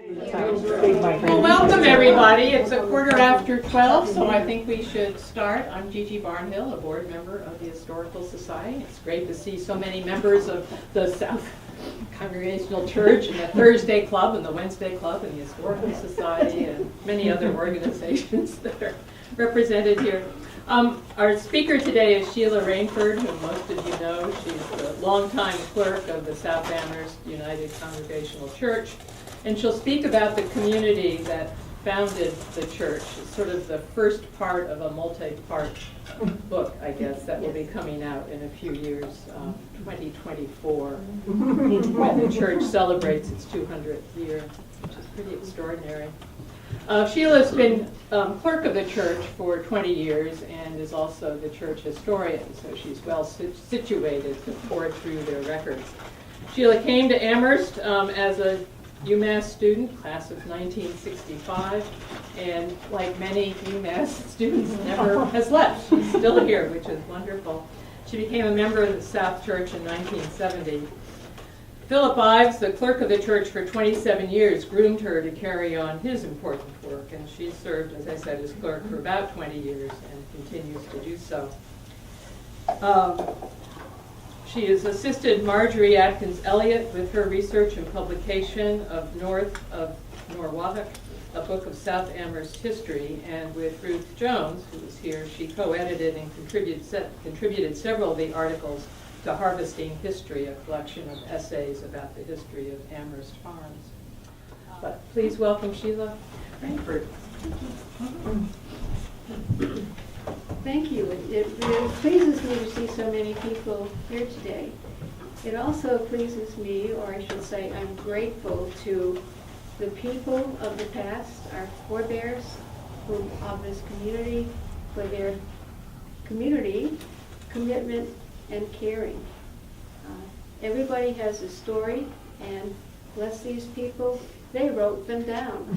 Well, welcome everybody. It's a 12:15, so I think we should start. I'm Gigi Barnhill, a board member of the Historical Society. It's great to see so many members of the South Congregational Church and the Thursday Club and the Wednesday Club and the Historical Society and many other organizations that are represented here. Our speaker today is Sheila Rainford, who most of you know. She's the longtime clerk of the South Amherst United Congregational Church. And she'll speak about the community that founded the church. It's sort of the first part of a multi-part book, I guess, that will be coming out in a few years, 2024, when the church celebrates its 200th year, which is pretty extraordinary. Sheila's been clerk of the church for 20 years and is also the church historian, so she's well situated to pore through their records. Sheila came to Amherst as a UMass student, class of 1965, and like many UMass students, never has left. She's still here, which is wonderful. She became a member of the South Church in 1970. Philip Ives, the clerk of the church for 27 years, groomed her to carry on his important work, and she served, as I said, as clerk for about 20 years and continues to do so. She has assisted Marjorie Atkins Elliott with her research and publication of North of Norwalk, a book of South Amherst history, and with Ruth Jones, who is here, she co-edited and contributed several of the articles to Harvesting History, a collection of essays about the history of Amherst farms. But please welcome Sheila Rainford. Thank you. It really pleases me to see so many people here today. It also pleases me, or I should say I'm grateful to the people of the past, our forebears of this community, for their community, commitment, and caring. Everybody has a story, and bless these people, they wrote them down.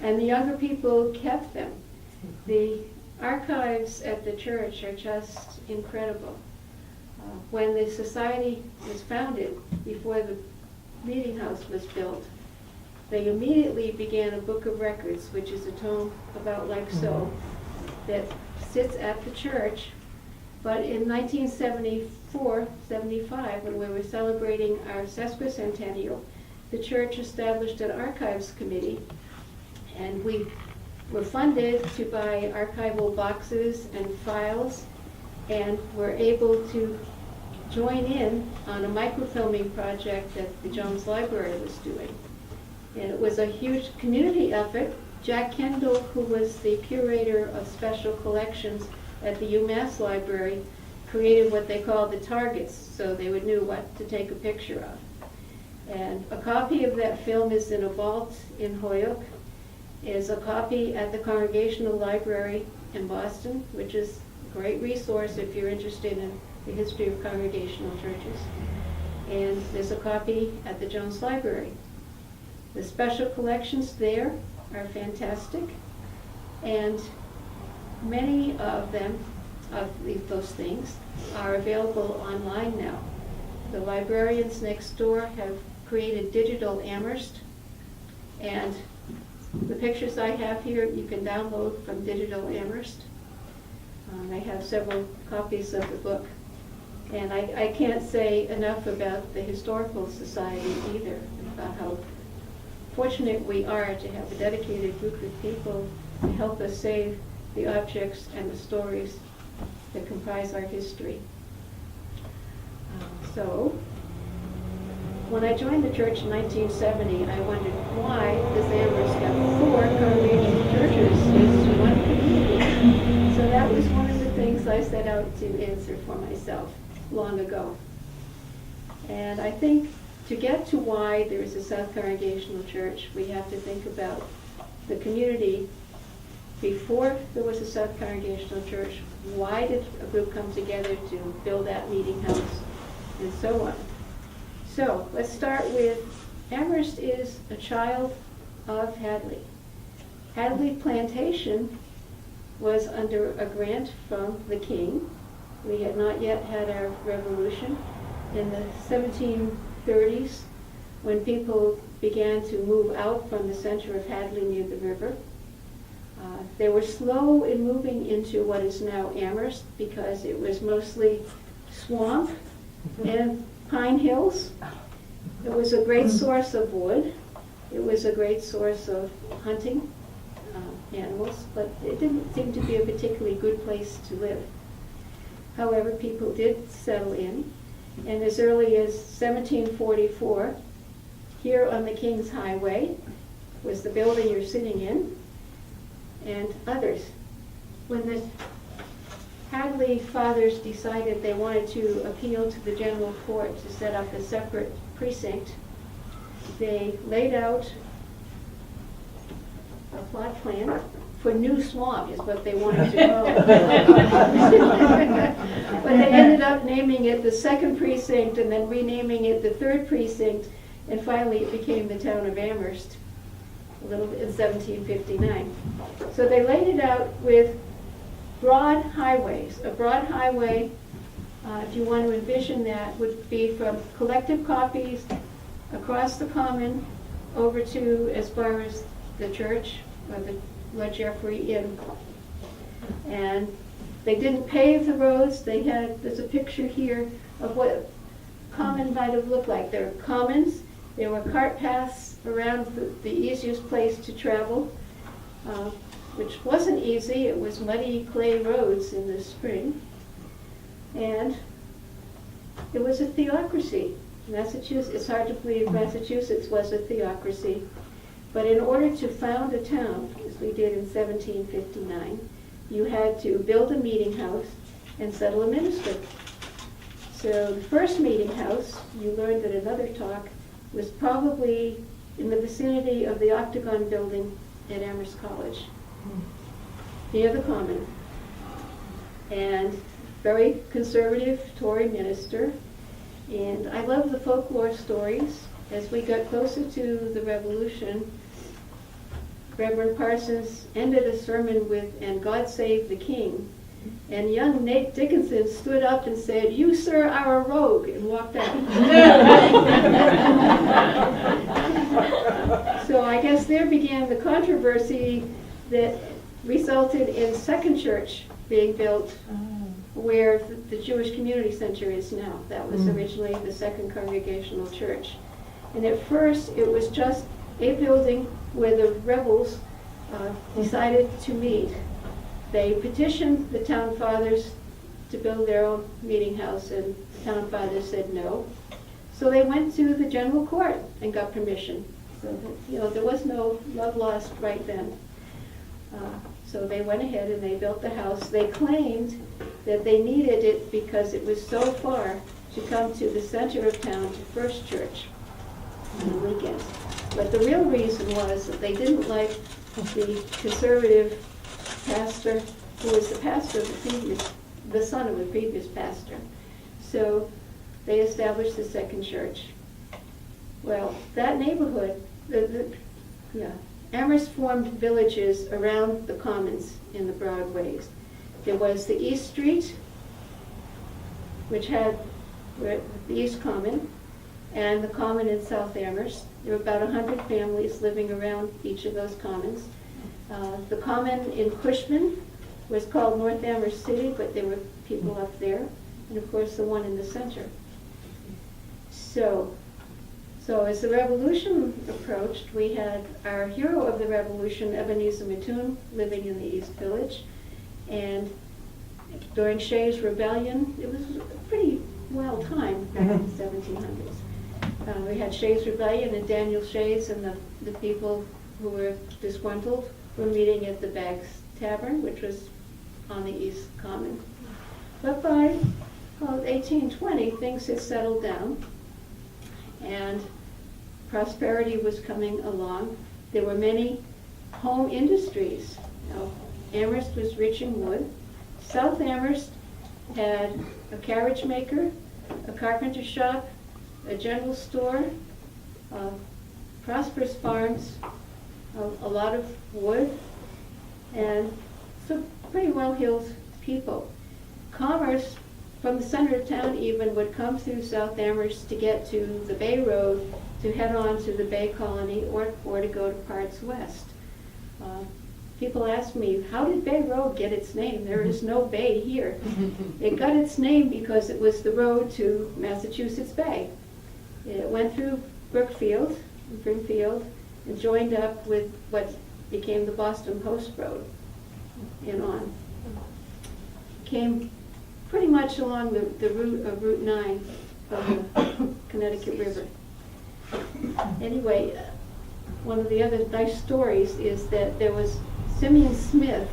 And the younger people kept them. The archives at the church are just incredible. When the society was founded, before the meeting house was built, they immediately began a book of records, which is a tome about like so, that sits at the church. But in 1974-75, when we were celebrating our sesquicentennial, the church established an archives committee, and we were funded to buy archival boxes and files, and were able to join in on a microfilming project that the Jones Library was doing. And it was a huge community effort. Jack Kendall, who was the curator of special collections at the UMass Library, created what they called the targets, so they would know what to take a picture of. And a copy of that film is in a vault in Holyoke. Is a copy at the Congregational Library in Boston, which is a great resource if you're interested in the history of Congregational churches. And there's a copy at the Jones Library. The special collections there are fantastic, and many of them, those things, are available online now. The librarians next door have created Digital Amherst, and the pictures I have here you can download from Digital Amherst. I have several copies of the book. And I can't say enough about the Historical Society either, about how fortunate we are to have a dedicated group of people to help us save the objects and the stories that comprise our history. So, when I joined the church in 1970, I wondered why does Amherst have 4 congregational churches as one community? So that was one of the things I set out to answer for myself long ago. And I think to get to why there is a South Congregational Church, we have to think about the community before there was a South Congregational Church. Why did a group come together to build that meeting house, and so on. So let's start with Amherst is a child of Hadley. Hadley Plantation was under a grant from the king. We had not yet had our revolution. In the 1730s, when people began to move out from the center of Hadley near the river. They were slow in moving into what is now Amherst because it was mostly swamp and pine hills. It was a great source of wood. It was a great source of hunting animals, but it didn't seem to be a particularly good place to live. However, people did settle in, and as early as 1744, here on the King's Highway was the building you're sitting in, and others. When the Hadley fathers decided they wanted to appeal to the general court to set up a separate precinct, they laid out a plot plan for New Swamp, is what they wanted to call it. But they ended up naming it the second precinct and then renaming it the third precinct, and finally it became the town of Amherst a little bit in 1759. So they laid it out with broad highways. A broad highway, if you want to envision that, would be from collective copies across the common over to as far as the church or the La Jeffrey Inn. And they didn't pave the roads. There's a picture here of what common might have looked like. There were commons, there were cart paths around the easiest place to travel, which wasn't easy. It was muddy clay roads in the spring. And it was a theocracy. Massachusetts, it's hard to believe Massachusetts was a theocracy. But in order to found a town, as we did in 1759, you had to build a meeting house and settle a minister. So the first meeting house, you learned at another talk, was probably in the vicinity of the Octagon building at Amherst College, near the Common. And very conservative Tory minister. And I love the folklore stories. As we got closer to the Revolution, Reverend Parsons ended a sermon with, "And God save the King." And young Nate Dickinson stood up and said, "You, sir, are a rogue," and walked out. So I guess there began the controversy that resulted in Second Church being built where the Jewish Community Center is now. That was originally the Second Congregational Church. And at first, it was just a building where the rebels decided to meet. They petitioned the town fathers to build their own meeting house, and the town fathers said no. So they went to the general court and got permission. So that, there was no love lost right then. So they went ahead and they built the house. They claimed that they needed it because it was so far to come to the center of town to First Church on the weekends. But the real reason was that they didn't like the conservative pastor who was the pastor of the son of the previous pastor. So they established the Second Church. Well, that neighborhood, Amherst formed villages around the commons in the Broadways. There was the East Street, which had the East Common, and the Common in South Amherst. There were about 100 families living around each of those commons. The Common in Cushman was called North Amherst City, but there were people up there, and of course the one in the center. So as the Revolution approached, we had our hero of the Revolution, Ebenezer Mattoon, living in the East Village. And during Shays' Rebellion, it was a pretty wild time back in the 1700s. We had Shays' Rebellion, and Daniel Shays and the people who were disgruntled were meeting at the Baggs Tavern, which was on the East Common. But by 1820, things had settled down, and prosperity was coming along. There were many home industries. Amherst was rich in wood. South Amherst had a carriage maker, a carpenter shop, a general store, prosperous farms, a lot of wood, and some pretty well-heeled people. Commerce from the center of town even would come through South Amherst to get to the Bay Road to head on to the Bay Colony or to go to Parts West. People ask me, how did Bay Road get its name? There is no bay here. It got its name because it was the road to Massachusetts Bay. It went through Brookfield, Brimfield, and joined up with what became the Boston Post Road and on. Came pretty much along the route of Route 9 of the Connecticut River. Anyway, one of the other nice stories is that there was Simeon Smith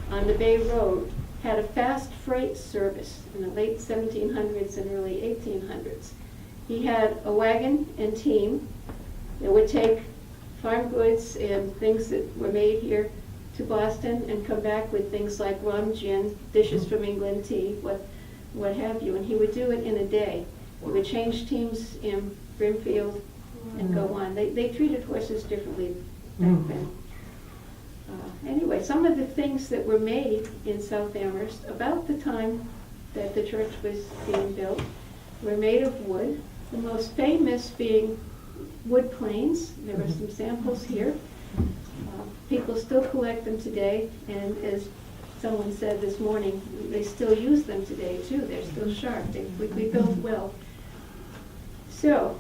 on the Bay Road had a fast freight service in the late 1700s and early 1800s. He had a wagon and team that would take farm goods and things that were made here to Boston and come back with things like rum, gin, dishes from England, tea, what have you. And he would do it in a day. He would change teams in Brimfield and go on. They treated horses differently back then. Anyway, some of the things that were made in South Amherst about the time that the church was being built were made of wood. The most famous being wood planes. There are some samples here. People still collect them today, and as someone said this morning, they still use them today too. They're still sharp. We build well. So,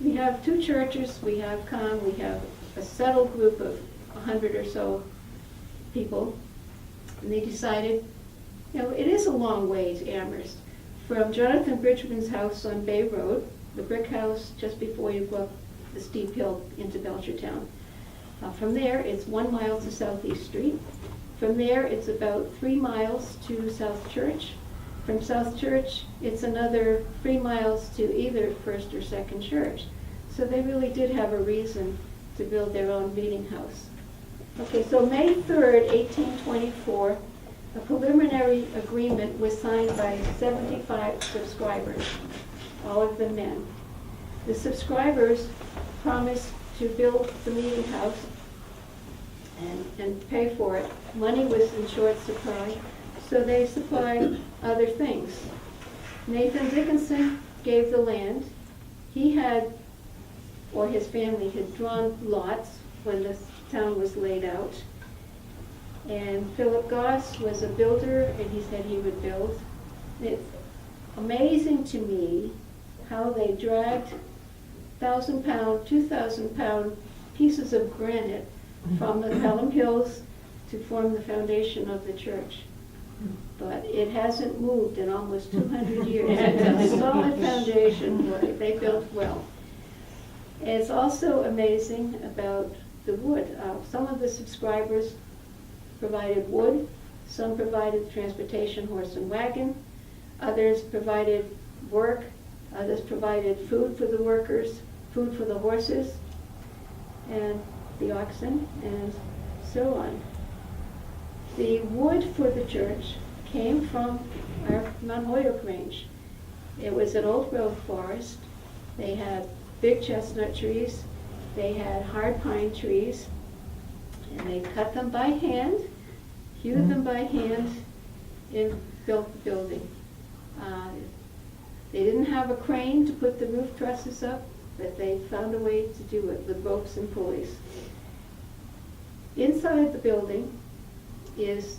we have two churches. We have a settled group of 100 or so people, and they decided, it is a long way to Amherst. From Jonathan Bridgman's house on Bay Road, the brick house just before you go up the steep hill into Belchertown. From there, it's 1 mile to Southeast Street. From there, it's about 3 miles to South Church. From South Church, it's another 3 miles to either First or Second Church. So they really did have a reason to build their own meeting house. Okay, so May 3rd, 1824, a preliminary agreement was signed by 75 subscribers, all of them men. The subscribers promised to build the meeting house and pay for it. Money was in short supply, so they supplied other things. Nathan Dickinson gave the land. He had, or his family had drawn lots when the town was laid out. And Philip Goss was a builder, and he said he would build. It's amazing to me how they dragged 1,000-pound, 2,000-pound pieces of granite from the Pelham Hills to form the foundation of the church. But it hasn't moved in almost 200 years. It's a solid foundation. They built well. And it's also amazing about the wood. Some of the subscribers provided wood, some provided transportation, horse and wagon, others provided work, others provided food for the workers, food for the horses and the oxen, and so on. The wood for the church came from our Mount Holyoke range. It was an old growth forest. They had big chestnut trees, they had hard pine trees, and they cut them by hand, hewed them by hand, and built the building. They didn't have a crane to put the roof trusses up, but they found a way to do it with ropes and pulleys. Inside the building is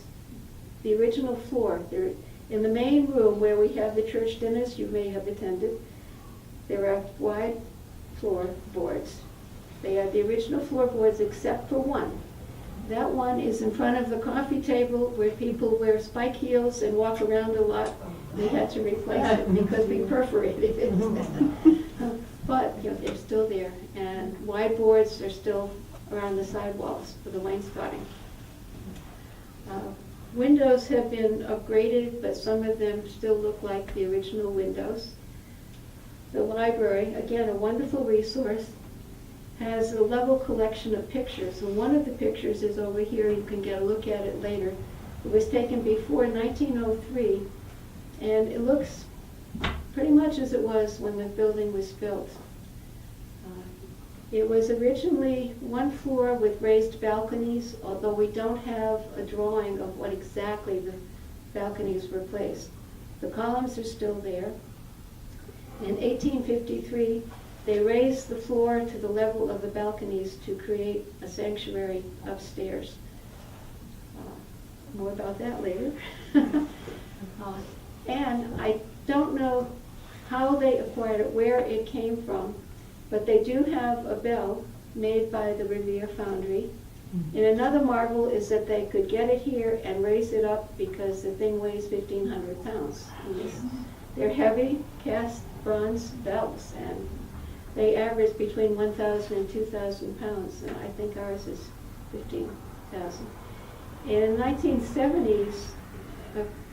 the original floor. There, in the main room where we have the church dinners you may have attended, there are wide floorboards. They are the original floorboards except for one. That one is in front of the coffee table where people wear spike heels and walk around a lot. We had to replace it because we perforated it. But they're still there, and wide boards are still around the sidewalls for the wainscoting. Windows have been upgraded, but some of them still look like the original windows. The library, again, a wonderful resource, has a level collection of pictures. And one of the pictures is over here. You can get a look at it later. It was taken before 1903, and it looks pretty much as it was when the building was built. It was originally one floor with raised balconies, although we don't have a drawing of what exactly balconies were placed. The columns are still there. In 1853, they raised the floor to the level of the balconies to create a sanctuary upstairs. More about that later. And I don't know how they acquired it, where it came from, but they do have a bell made by the Revere Foundry. And another marvel is that they could get it here and raise it up because the thing weighs 1,500 pounds. They're heavy cast bronze bells, and they average between 1,000 and 2,000 pounds, and I think ours is 15,000. And in the 1970s,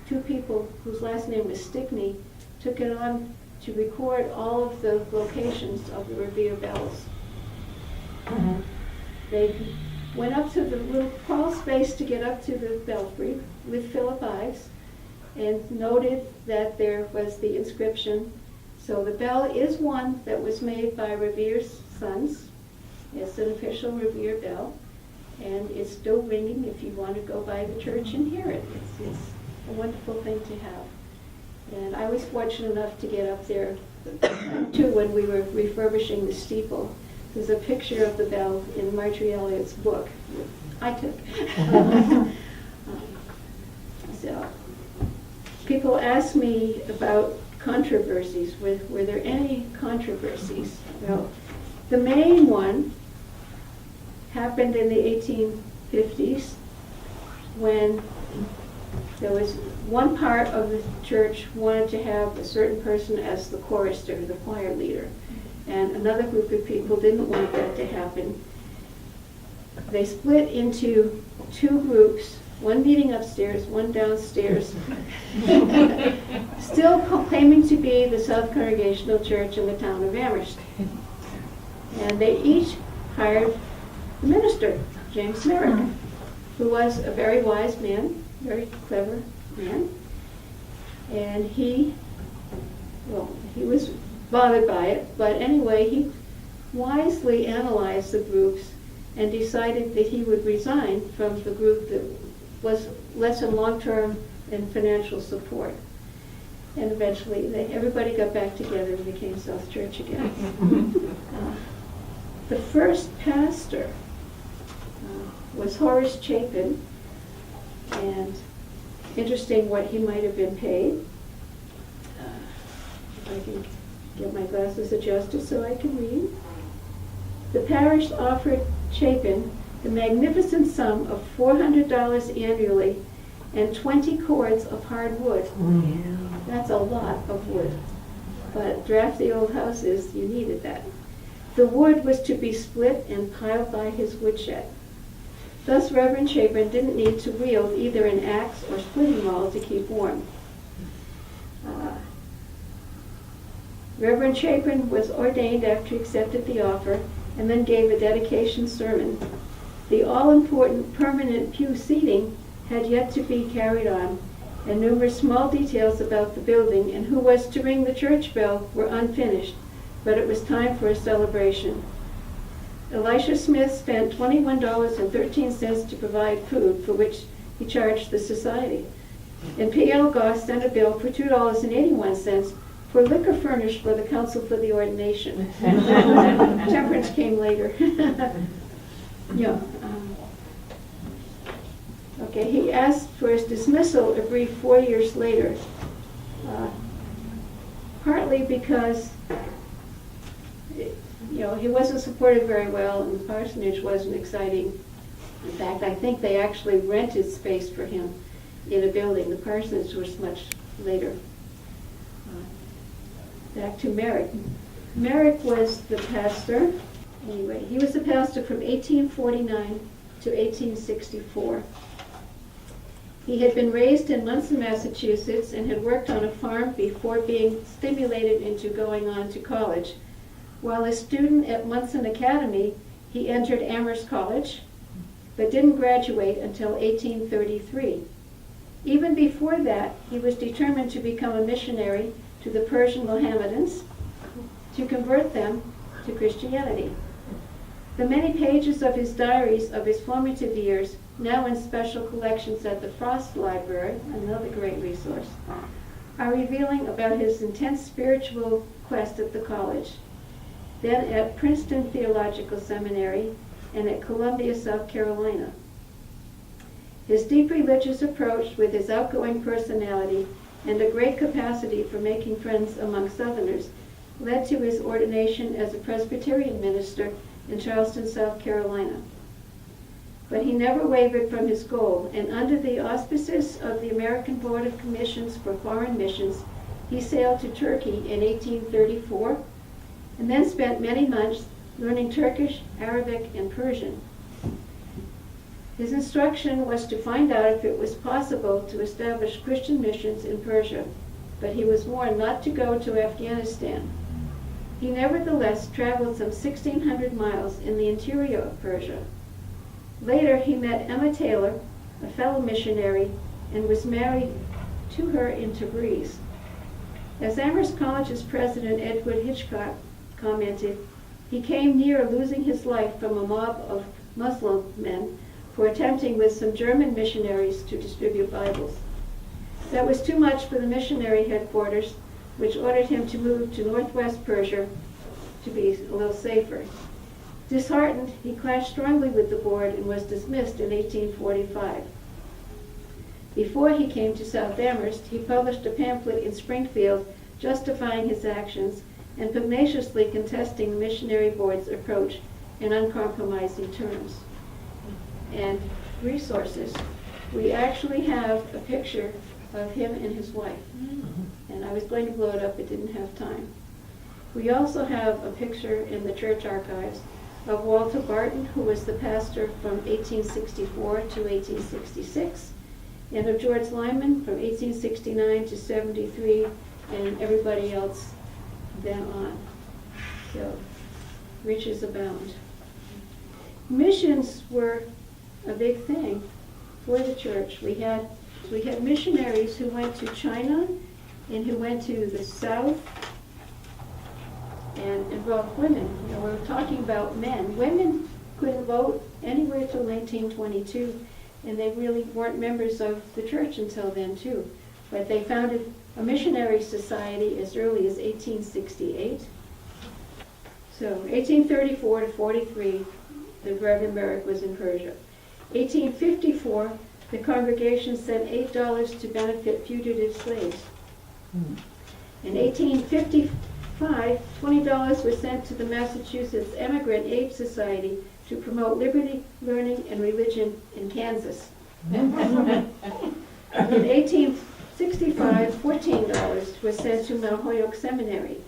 two people whose last name was Stickney took it on to record all of the locations of the Revere bells. They went up to the little crawl space to get up to the belfry with Philip Ives and noted that there was the inscription. So the bell is one that was made by Revere's sons. It's an official Revere bell, and it's still ringing if you want to go by the church and hear it. It's a wonderful thing to have. And I was fortunate enough to get up there too when we were refurbishing the steeple. There's a picture of the bell in Marjorie Elliott's book I took. So people ask me about controversies. Were there any controversies? Well, the main one happened in the 1850s when there was one part of the church wanted to have a certain person as the chorister, the choir leader, and another group of people didn't want that to happen. They split into two groups, one meeting upstairs, one downstairs, still claiming to be the South Congregational Church in the town of Amherst. And they each hired the minister, James Merrick, who was a very wise man, very clever man. And he was bothered by it, but anyway, he wisely analyzed the groups and decided that he would resign from the group that was less in long-term and financial support. And eventually, everybody got back together and became South Church again. The first pastor was Horace Chapin, and interesting what he might have been paid. If I can get my glasses adjusted so I can read. The parish offered Chapin the magnificent sum of $400 annually and 20 cords of hard wood. That's a lot of wood. But drafty old houses, you needed that. The wood was to be split and piled by his woodshed. Thus, Reverend Chapin didn't need to wield either an axe or splitting maul to keep warm. Reverend Chapin was ordained after he accepted the offer and then gave a dedication sermon. The all-important permanent pew seating had yet to be carried on, and numerous small details about the building and who was to ring the church bell were unfinished, but it was time for a celebration. Elisha Smith spent $21.13 to provide food, for which he charged the society. And P.L. Goss sent a bill for $2.81 for liquor furnished for the council for the ordination. Temperance came later. Yeah. Okay, he asked for his dismissal a brief 4 years later, partly because he wasn't supported very well and the parsonage wasn't exciting. In fact, I think they actually rented space for him in a building. The parsonage was much later. Back to Merrick. Merrick was the pastor. Anyway, he was the pastor from 1849 to 1864. He had been raised in Munson, Massachusetts, and had worked on a farm before being stimulated into going on to college. While a student at Munson Academy, he entered Amherst College, but didn't graduate until 1833. Even before that, he was determined to become a missionary to the Persian Mohammedans, to convert them to Christianity. The many pages of his diaries of his formative years now in special collections at the Frost Library, another great resource, are revealing about his intense spiritual quest at the college, then at Princeton Theological Seminary, and at Columbia, South Carolina. His deep religious approach, with his outgoing personality and a great capacity for making friends among Southerners, led to his ordination as a Presbyterian minister in Charleston, South Carolina. But he never wavered from his goal, and under the auspices of the American Board of Commissions for Foreign Missions, he sailed to Turkey in 1834, and then spent many months learning Turkish, Arabic, and Persian. His instruction was to find out if it was possible to establish Christian missions in Persia, but he was warned not to go to Afghanistan. He nevertheless traveled some 1,600 miles in the interior of Persia. Later, he met Emma Taylor, a fellow missionary, and was married to her in Tabriz. As Amherst College's president, Edward Hitchcock, commented, he came near losing his life from a mob of Muslim men for attempting with some German missionaries to distribute Bibles. That was too much for the missionary headquarters, which ordered him to move to northwest Persia to be a little safer. Disheartened, he clashed strongly with the board and was dismissed in 1845. Before he came to South Amherst, he published a pamphlet in Springfield justifying his actions and pugnaciously contesting the missionary board's approach in uncompromising terms. And resources. We actually have a picture of him and his wife. And I was going to blow it up, but didn't have time. We also have a picture in the church archives of Walter Barton, who was the pastor from 1864 to 1866, and of George Lyman from 1869 to 73, and everybody else then on. So, riches abound. Missions were a big thing for the church. We had missionaries who went to China and who went to the South and involved women. You know, we're talking about men. Women couldn't vote anywhere till 1922, and they really weren't members of the church until then too. But they founded a missionary society as early as 1868. So 1834 to 43, the Reverend Merrick was in Persia. 1854, the congregation sent $8 to benefit fugitive slaves. In 1855, $20 was sent to the Massachusetts Emigrant Aid Society to promote liberty, learning, and religion in Kansas. In 1865, $14 was sent to Mount Holyoke Seminary.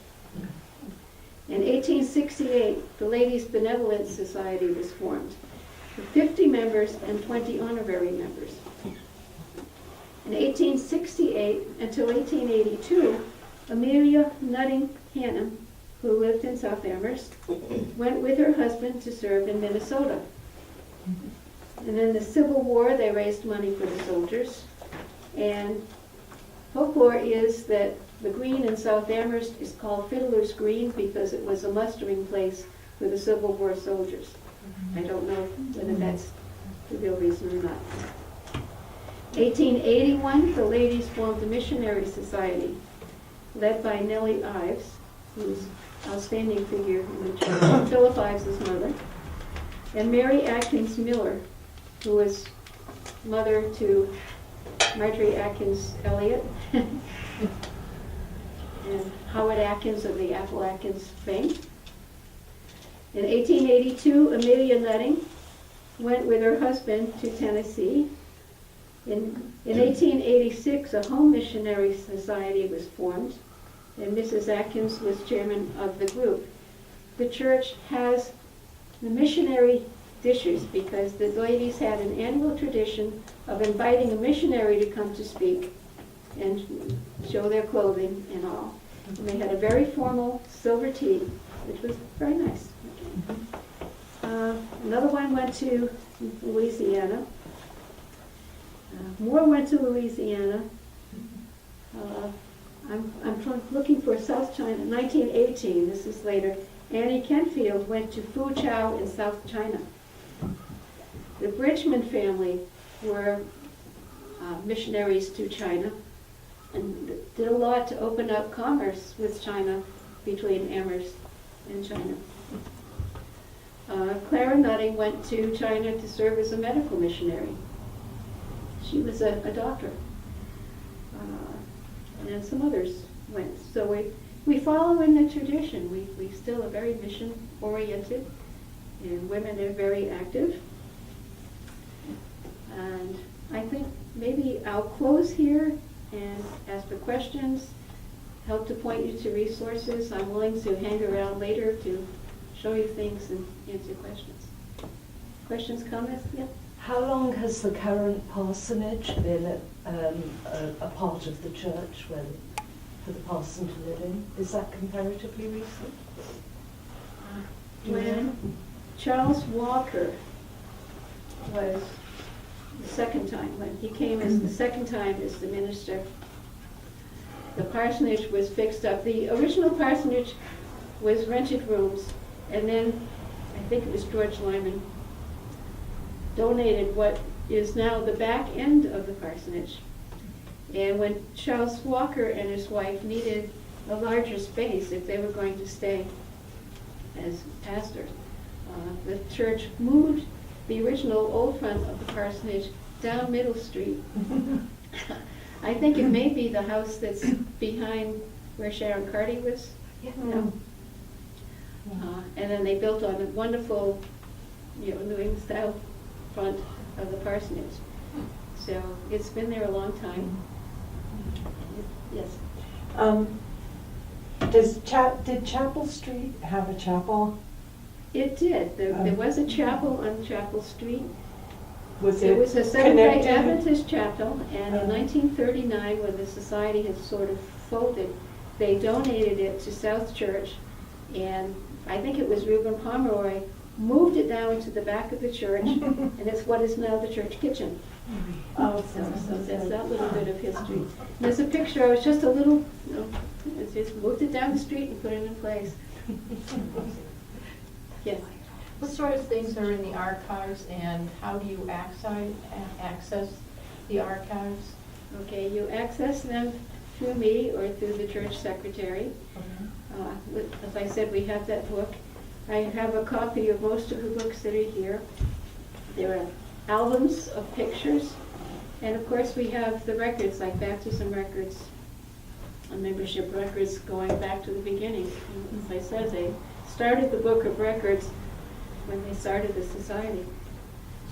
In 1868, the Ladies' Benevolent Society was formed, with 50 members and 20 honorary members. In 1868 until 1882, Amelia Nutting Hannum, who lived in South Amherst, went with her husband to serve in Minnesota. And in the Civil War, they raised money for the soldiers. And folklore is that the green in South Amherst is called Fiddler's Green because it was a mustering place for the Civil War soldiers. I don't know whether that's the real reason or not. 1881, the ladies formed the Missionary Society, led by Nellie Ives, who's an outstanding figure in the church, Philip Ives' mother, and Mary Atkins Miller, who was mother to Marjorie Atkins Elliott and Howard Atkins of the Apple Atkins fame. In 1882, Amelia Nutting went with her husband to Tennessee. In 1886, a home missionary society was formed, and Mrs. Atkins was chairman of the group. The church has the missionary dishes because the ladies had an annual tradition of inviting a missionary to come to speak and show their clothing and all. And they had a very formal silver tea, which was very nice. Another one went to Louisiana. More went to Louisiana. I'm looking for South China. 1918, this is later. Annie Kenfield went to Foochow in South China. The Bridgman family were missionaries to China and did a lot to open up commerce with China between Amherst and China. Clara Nutting went to China to serve as a medical missionary. She was a doctor. And some others went. So we follow in the tradition. We still are very mission-oriented, and women are very active. And I think maybe I'll close here and ask for questions, help to point you to resources. I'm willing to hang around later to show you things and answer questions. Questions, comments? Yeah? How long has the current parsonage been a part of the church for the parson to live in? Is that comparatively recent? When Charles Walker was the second time, when he came as the second time as the minister, the parsonage was fixed up. The original parsonage was rented rooms, and then I think it was George Lyman donated what is now the back end of the parsonage. And when Charles Walker and his wife needed a larger space if they were going to stay as pastors, the church moved the original old front of the parsonage down Middle Street. I think it may be the house that's behind where Sharon Carty was. Yeah. No. And then they built on a wonderful, New England style front of the parsonage. So it's been there a long time. Yes. Did Chapel Street have a chapel? It did. There was a chapel on Chapel Street. Was It it was a Seventh-day connected? Adventist chapel, and in 1939, when the society had sort of folded, they donated it to South Church, and I think it was Reuben Pomeroy moved it down to the back of the church, and it's what is now the church kitchen. Oh, So that's that little bit of history. There's a picture. It was just a little, it just moved it down the street and put it in place. Yes. What sort of things are in the archives, and how do you access the archives? Okay, you access them through me or through the church secretary. As I said, we have that book. I have a copy of most of the books that are here. There are albums of pictures, and of course we have the records, like baptism records, membership records going back to the beginning. As I said, they started the book of records when they started the society.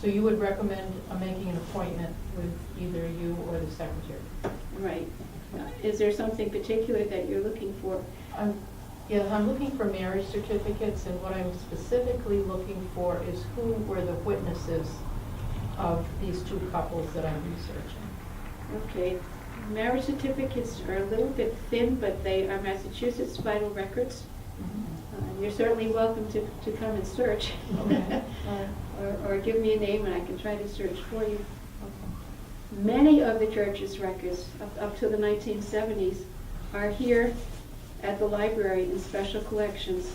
So you would recommend making an appointment with either you or the secretary? Right. Is there something particular that you're looking for? Yeah, I'm looking for marriage certificates, and what I'm specifically looking for is who were the witnesses of these two couples that I'm researching. Okay. Marriage certificates are a little bit thin, but they are Massachusetts vital records. You're certainly welcome to come and search. Okay. or give me a name and I can try to search for you. Okay. Many of the church's records up to the 1970s are here at the library in special collections.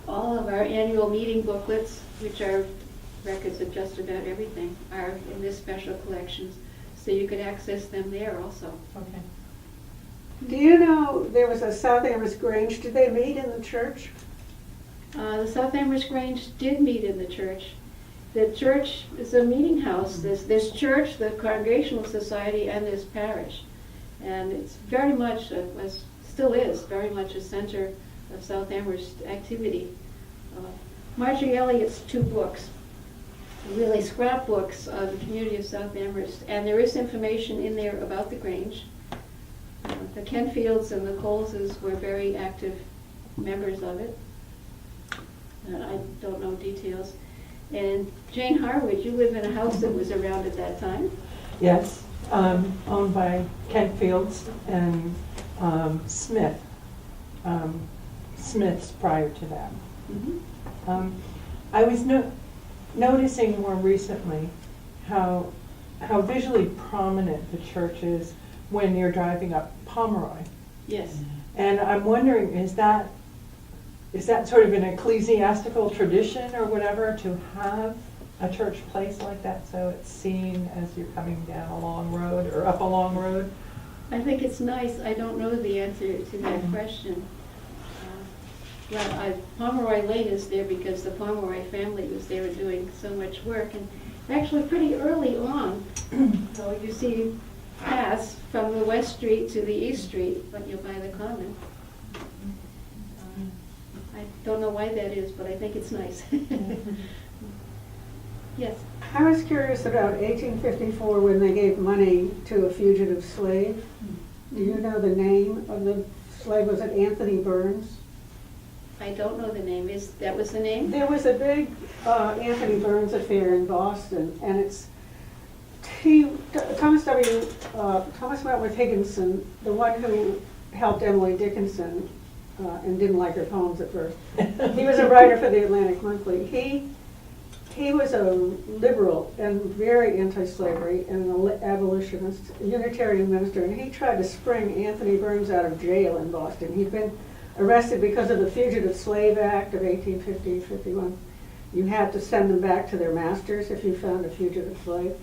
All of our annual meeting booklets, which are records of just about everything, are in this special collections, so you could access them there also. Okay. Do you know there was a South Amherst Grange? Did they meet in the church? The South Amherst Grange did meet in the church. The church is a meeting house. This church, the Congregational Society, and this parish. And it's very much, still is, very much a center of South Amherst activity. Marjorie Elliott's two books, really scrapbooks of the community of South Amherst, and there is information in there about the Grange. The Kenfields and the Coleses were very active members of it. I don't know details. And Jane Harwood, you live in a house that was around at that time. Yes, owned by Kent Fields and Smith. Smiths prior to that. Mm-hmm. I was noticing more recently how visually prominent the church is when you're driving up Pomeroy. Yes. And I'm wondering, is that sort of an ecclesiastical tradition or whatever to have a church place like that so it's seen as you're coming down a long road or up a long road? I think it's nice. I don't know the answer to that question. Pomeroy Lane is there because the Pomeroy family was there doing so much work. And actually pretty early on, so you see paths from the West Street to the East Street when you're by the Common. I don't know why that is, but I think it's nice. Yes. I was curious about 1854 when they gave money to a fugitive slave. Do you know the name of the slave? Was it Anthony Burns? I don't know the name. That was the name? There was a big Anthony Burns affair in Boston, and Thomas Wentworth Higginson, the one who helped Emily Dickinson and didn't like her poems at first. He was a writer for the Atlantic Monthly. He was a liberal and very anti-slavery and an abolitionist, Unitarian minister, and he tried to spring Anthony Burns out of jail in Boston. He'd been arrested because of the Fugitive Slave Act of 1850-51. You had to send them back to their masters if you found a fugitive slave.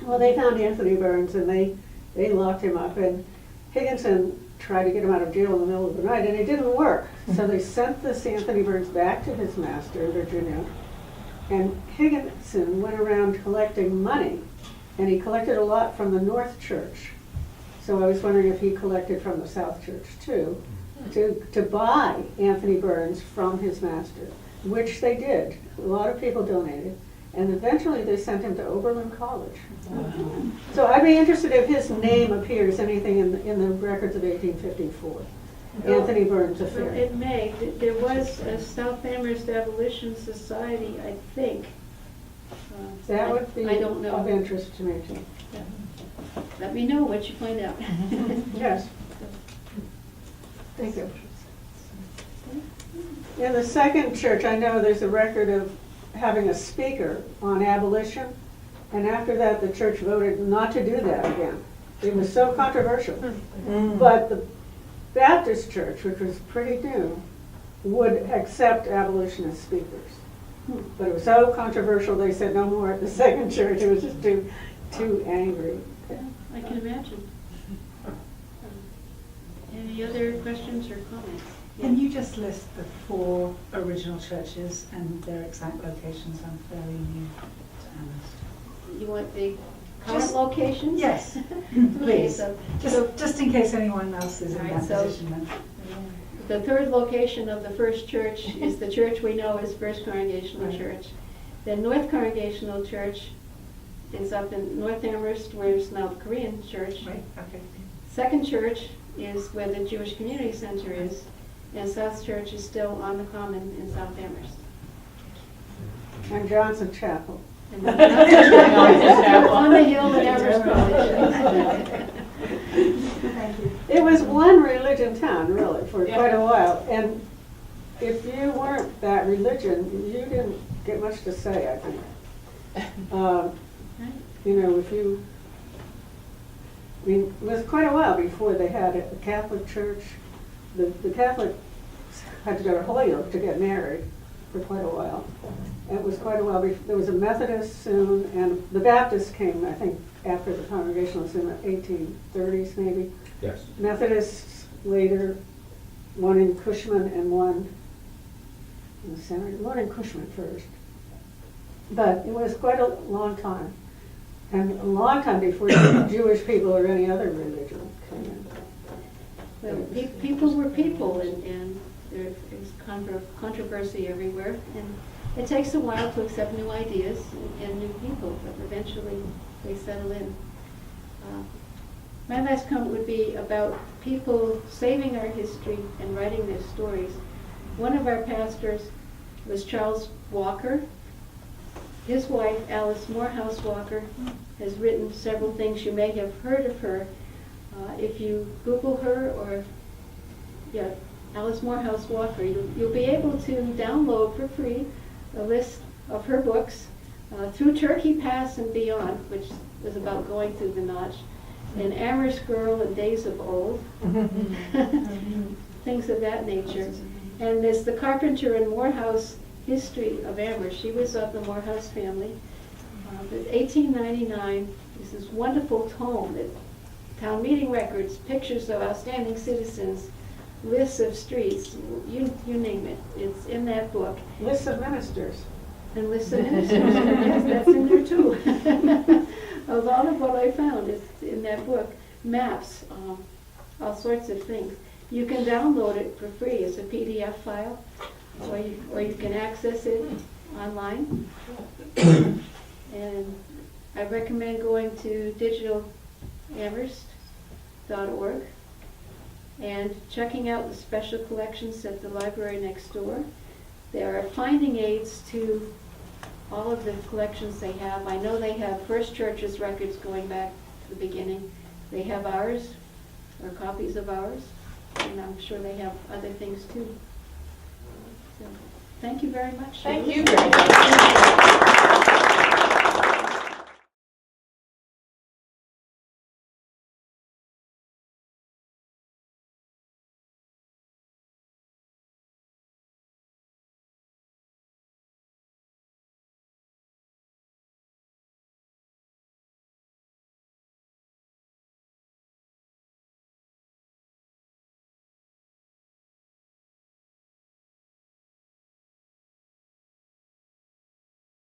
Well, they found Anthony Burns and they locked him up, and Higginson tried to get him out of jail in the middle of the night, and it didn't work. So they sent this Anthony Burns back to his master in Virginia, and Higginson went around collecting money, and he collected a lot from the North Church. So I was wondering if he collected from the South Church too, to buy Anthony Burns from his master, which they did. A lot of people donated, and eventually they sent him to Oberlin College. So I'd be interested if his name appears anything in the records of 1854. Anthony Burns Well, affair. it may. There was a South Amherst Abolition Society, I think. That would be I don't know. of interest to me too. Let me know what you find out. Yes. Thank you. In the second church, I know there's a record of having a speaker on abolition, and after that, the church voted not to do that again. It was so controversial. But the Baptist church, which was pretty new, would accept abolitionist speakers. But it was so controversial, they said no more at the second church. It was just too angry. I can imagine. Any other questions or comments? Can you just list the 4 original churches and their exact locations? I'm fairly new to Amherst. You want the current Just- locations? Yes, Okay, please. so Just in case anyone else is in All right, that so- position then. the third location of the first church is the church we know as First Congregational Right. Church. The North Congregational Church is up in North Amherst, where it's now the Korean church. Right, okay. Second church is where the Jewish Community Center is, and South Church is still on the Common in South Amherst. And Johnson Chapel. And then on the hill in Amherst College. It was one religion town, really, for Yeah. quite a while. And if you weren't that religion, you didn't get much to say, I think. You know, I mean, it was quite a while before they had a Catholic church. The Catholics had to go to Holyoke to get married for quite a while. And it was quite a while before. There was a Methodist soon, and the Baptists came, I think, after the Congregationalists in the 1830s, maybe. Yes. Methodists later, one in Cushman and one in the center. One in Cushman first. But it was quite a long time. And a long time before Jewish people or any other religion came in. Well, people were people, and there is controversy everywhere. And it takes a while to accept new ideas and new people, but eventually they settle in. My last comment would be about people saving our history and writing their stories. One of our pastors was Charles Walker. His wife, Alice Morehouse Walker, has written several things. You may have heard of her. If you Google her or, Alice Morehouse Walker, you'll be able to download for free a list of her books, Through Turkey Pass and Beyond, which was about going through the Notch, and Amherst Girl and Days of Old, things of that nature. And there's the Carpenter and Morehouse history of Amherst. She was of the Morehouse family. But 1899 is this wonderful tome that town meeting records, pictures of outstanding citizens, lists of streets, you name it. It's in that book. Lists of ministers. And lists of ministers, yes, that's in there too. A lot of what I found is in that book. Maps, all sorts of things. You can download it for free as a PDF file, or you can access it online. And I recommend going to digitalamherst.org and checking out the special collections at the library next door. There are finding aids to all of the collections they have. I know they have First Church's records going back to the beginning. They have ours, or copies of ours, and I'm sure they have other things too. So, thank you very much. Thank you very much.